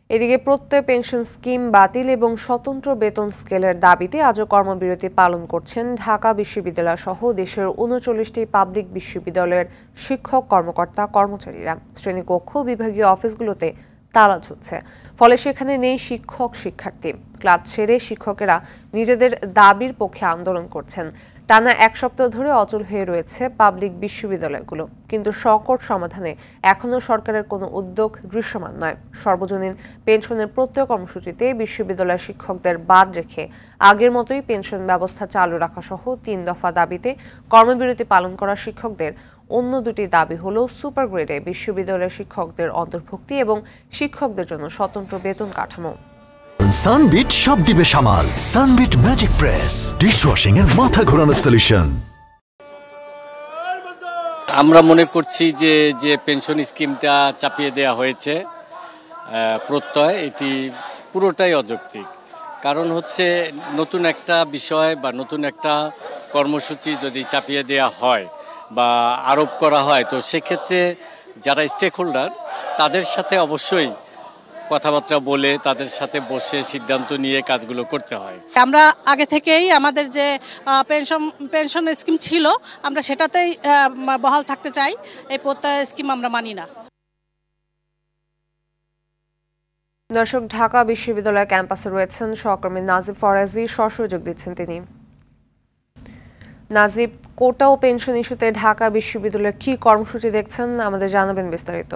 এদিকে প্রত্যয় pension scheme বাতিল এবং স্বতন্ত্র বেতন স্কেলের দাবিতে আজও কর্মবিরতি পালন করছেন ঢাকা বিশ্ববিদ্যালয় সহ দেশের ৩৯টি পাবলিক বিশ্ববিদ্যালয়ের শিক্ষক কর্মকর্তা কর্মচারীরা। শ্রেণীকক্ষ বিভাগীয় অফিসগুলোতে তালা ঝুলছে, ফলে সেখানে নেই শিক্ষক শিক্ষার্থী। ক্লাস ছেড়ে শিক্ষকেরা নিজেদের দাবির পক্ষে আন্দোলন করছেন। টানা এক সপ্তাহ ধরে অচল হয়ে রয়েছে পাবলিক বিশ্ববিদ্যালয়গুলো, কিন্তু সংকট সমাধানে এখনও সরকারের কোনো উদ্যোগ দৃশ্যমান নয়। সর্বজনীন পেনশনের প্রত্যয় কর্মসূচিতে বিশ্ববিদ্যালয়ের শিক্ষকদের বাদ রেখে আগের মতোই পেনশন ব্যবস্থা চালু রাখা সহ ৩ দফা দাবিতে কর্মবিরতি পালন করা শিক্ষকদের অন্য দুটি দাবি হলো সুপার গ্রেডে বিশ্ববিদ্যালয়ের শিক্ষকদের অন্তর্ভুক্তি এবং শিক্ষকদের জন্য স্বতন্ত্র বেতন কাঠামো। সানবিট সব দিবে সামাল। সানবিট ম্যাজিক প্রেস ডিশওয়াশিং এর মাথা ঘোরানোর সলিউশন। আমরা মনে করছি যে পেনশন স্কিমটা চাপিয়ে দেওয়া হয়েছে প্রত্যয়, এটি পুরোটাই অযৌক্তিক। কারণ হচ্ছে নতুন একটা বিষয় বা নতুন একটা কর্মসূচি যদি চাপিয়ে দেওয়া হয় বা আরোপ করা হয়, তো সেক্ষেত্রে যারা স্টেক হোল্ডার তাদের সাথে অবশ্যই কথাবার্তা বলে তাদের সাথে বসে সিদ্ধান্ত নিয়ে কাজগুলো করতে হয়। আমরা আগে থেকেই আমাদের যে পেনশন স্কিম ছিল আমরা সেটাতেই বহাল থাকতে চাই। এই প্রত্যয় স্কিম আমরা মানি না। দর্শক, ঢাকা বিশ্ববিদ্যালয় ক্যাম্পাসে রয়েছেন সহকর্মী নাজিব ফরাজি, সরাসরি যোগ দিচ্ছেন তিনি। নাজিব, কোটা ও পেনশন ইস্যুতে ঢাকা বিশ্ববিদ্যালয়ের কি কর্মসূচি দেখছেন, আমাদের জানাবেন বিস্তারিত।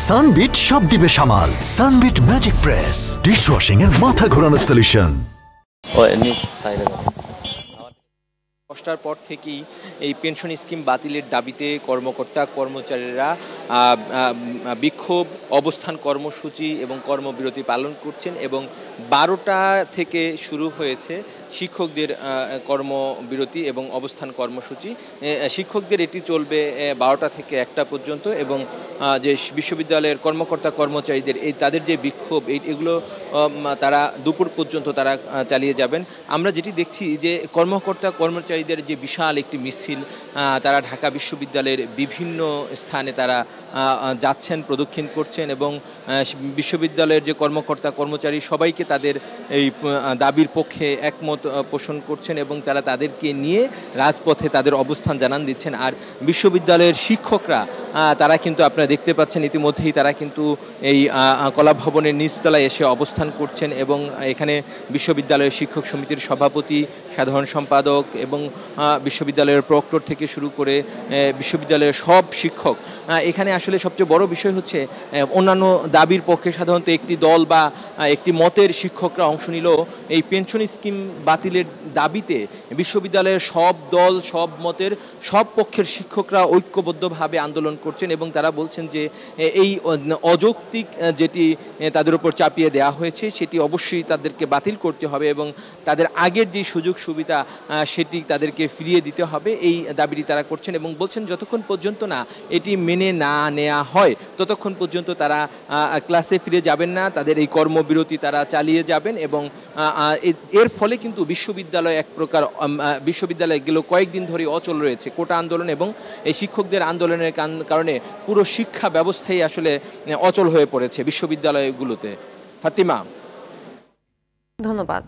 সানবিট সব দিবে সামাল। সানবিট ম্যাজিক প্রেস ডিশওয়াশিং এর মাথা ঘোরানোর সলিউশন। 10টার পর থেকেই এই পেনশন স্কিম বাতিলের দাবিতে কর্মকর্তা কর্মচারীরা বিক্ষোভ, অবস্থান কর্মসূচি এবং কর্মবিরতি পালন করছেন এবং 12টা থেকে শুরু হয়েছে শিক্ষকদের কর্মবিরতি এবং অবস্থান কর্মসূচি। শিক্ষকদের এটি চলবে 12টা থেকে 1টা পর্যন্ত এবং যে বিশ্ববিদ্যালয়ের কর্মকর্তা কর্মচারীদের তাদের যে বিক্ষোভ এগুলো তারা দুপুর পর্যন্ত তারা চালিয়ে যাবেন। আমরা যেটি দেখছি যে কর্মকর্তা কর্মচারীদের যে বিশাল একটি মিছিল, তারা ঢাকা বিশ্ববিদ্যালয়ের বিভিন্ন স্থানে তারা যাচ্ছেন, প্রদক্ষিণ করছেন এবং বিশ্ববিদ্যালয়ের যে কর্মকর্তা কর্মচারী সবাইকে তাদের এই দাবির পক্ষে একমত পোষণ করছেন এবং তারা তাদেরকে নিয়ে রাজপথে তাদের অবস্থান জানান দিচ্ছেন। আর বিশ্ববিদ্যালয়ের শিক্ষকরা তারা কিন্তু আপনারা দেখতে পাচ্ছেন ইতিমধ্যেই তারা কিন্তু এই কলাভবনের নিচতলায় এসে অবস্থান করছেন এবং এখানে বিশ্ববিদ্যালয়ের শিক্ষক সমিতির সভাপতি, সাধারণ সম্পাদক এবং বিশ্ববিদ্যালয়ের প্রক্টর থেকে শুরু করে বিশ্ববিদ্যালয়ের সব শিক্ষক এখানে আসলে সবচেয়ে বড় বিষয় হচ্ছে অন্যান্য দাবির পক্ষে সাধারণত একটি দল বা একটি মতের শিক্ষকরা অংশ নিল। এই পেনশন স্কিম বাতিলের দাবিতে বিশ্ববিদ্যালয়ের সব দল, সব মতের, সব পক্ষের শিক্ষকরা ঐক্যবদ্ধভাবে আন্দোলন করছেন এবং তারা বলছেন যে এই অযৌক্তিক যেটি তাদের উপর চাপিয়ে দেওয়া হয়েছে সেটি অবশ্যই তাদেরকে বাতিল করতে হবে এবং তাদের আগের যে সুযোগ সুবিধা সেটি তাদেরকে ফিরিয়ে দিতে হবে। এই দাবিটি তারা করছেন এবং বলছেন যতক্ষণ পর্যন্ত না এটি মেনে না নেওয়া হয় ততক্ষণ পর্যন্ত তারা ক্লাসে ফিরে যাবেন না, তাদের এই কর্মবিরতি তারা চালিয়ে যাবেন এবং এর ফলে কিন্তু বিশ্ববিদ্যালয় এক প্রকার বিশ্ববিদ্যালয় গেল কয়েকদিন ধরে অচল রয়েছে। কোটা আন্দোলন এবং এই শিক্ষকদের আন্দোলনের কারণে পুরো শিক্ষা ব্যবস্থাই আসলে অচল হয়ে পড়েছে বিশ্ববিদ্যালয়গুলোতে। ফাতিমা, ধন্যবাদ।